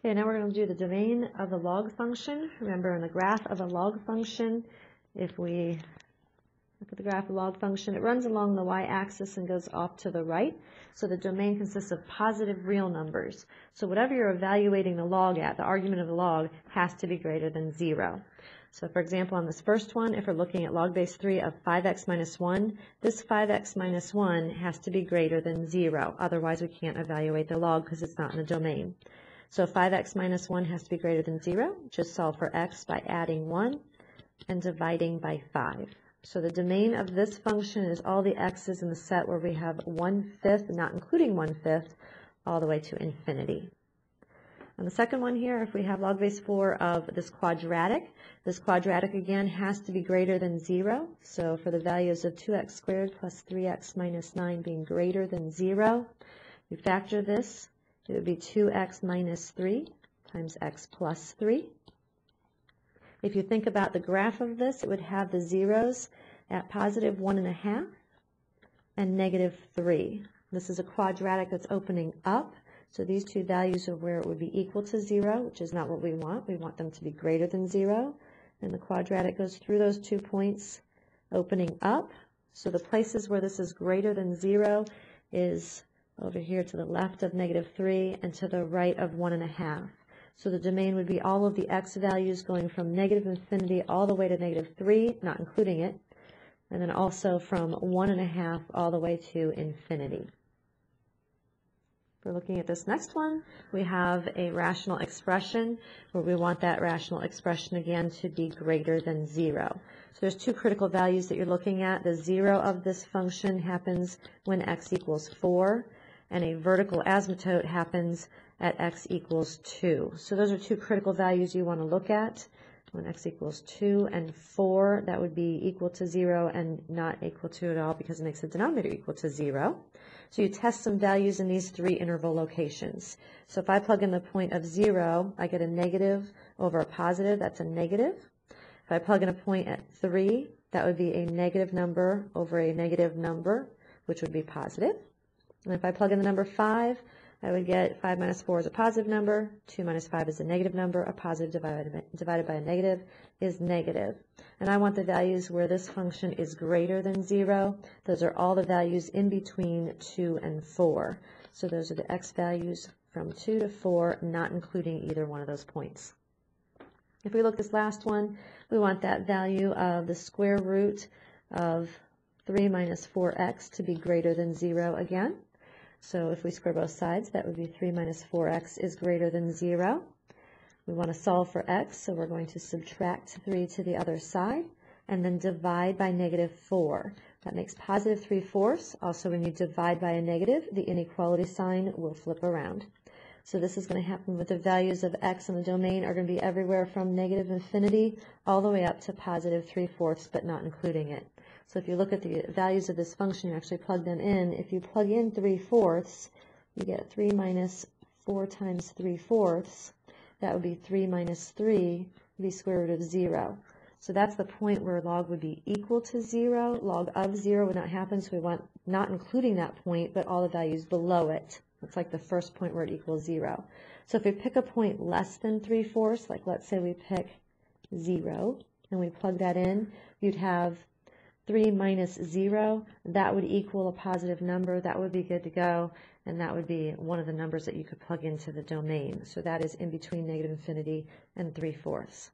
Okay, now we're going to do the domain of the log function. Remember, in the graph of a log function, if we look at the graph of log function, it runs along the y-axis and goes off to the right. So the domain consists of positive real numbers. So whatever you're evaluating the log at, the argument of the log has to be greater than 0. So for example, on this first one, if we're looking at log base 3 of 5x minus 1, this 5x minus 1 has to be greater than 0. Otherwise, we can't evaluate the log because it's not in the domain. So 5x minus 1 has to be greater than 0. Just solve for x by adding 1 and dividing by 5. So the domain of this function is all the x's in the set where we have 1/5, not including 1/5, all the way to infinity. On the second one here, if we have log base 4 of this quadratic again has to be greater than 0. So for the values of 2x squared plus 3x minus 9 being greater than 0, we factor this. It would be 2x minus 3 times x plus 3. If you think about the graph of this, it would have the zeros at positive 1.5 and negative 3. This is a quadratic that's opening up. So these two values are where it would be equal to 0, which is not what we want. We want them to be greater than 0. And the quadratic goes through those 2 points, opening up. So the places where this is greater than 0 is over here to the left of negative 3 and to the right of 1.5. So the domain would be all of the x values going from negative infinity all the way to negative 3, not including it, and then also from 1.5 all the way to infinity. We're looking at this next one. We have a rational expression where we want that rational expression again to be greater than 0. So there's two critical values that you're looking at. The 0 of this function happens when x equals 4, and a vertical asymptote happens at x equals 2. So those are two critical values you want to look at. When x equals 2 and 4, that would be equal to 0 and not equal to at all because it makes the denominator equal to 0. So you test some values in these three interval locations. So if I plug in the point of 0, I get a negative over a positive. That's a negative. If I plug in a point at 3, that would be a negative number over a negative number, which would be positive. And if I plug in the number 5, I would get 5 minus 4 is a positive number, 2 minus 5 is a negative number, a positive divided by a negative is negative. And I want the values where this function is greater than 0. Those are all the values in between 2 and 4. So those are the x values from 2 to 4, not including either one of those points. If we look at this last one, we want that value of the square root of 3 minus 4x to be greater than 0 again. So if we square both sides, that would be 3 minus 4x is greater than 0. We want to solve for x, so we're going to subtract 3 to the other side, and then divide by negative 4. That makes positive 3/4. Also, when you divide by a negative, the inequality sign will flip around. So this is going to happen with the values of x in the domain are going to be everywhere from negative infinity all the way up to positive 3/4, but not including it. So if you look at the values of this function, you actually plug them in. If you plug in 3/4, you get 3 minus 4 times 3/4. That would be 3 minus 3, the square root of 0. So that's the point where log would be equal to 0. Log of 0 would not happen, so we want not including that point, but all the values below it. That's like the first point where it equals 0. So if we pick a point less than 3/4, like let's say we pick 0, and we plug that in, you'd have 3 minus 0, that would equal a positive number. That would be good to go, and that would be one of the numbers that you could plug into the domain. So that is in between negative infinity and 3/4.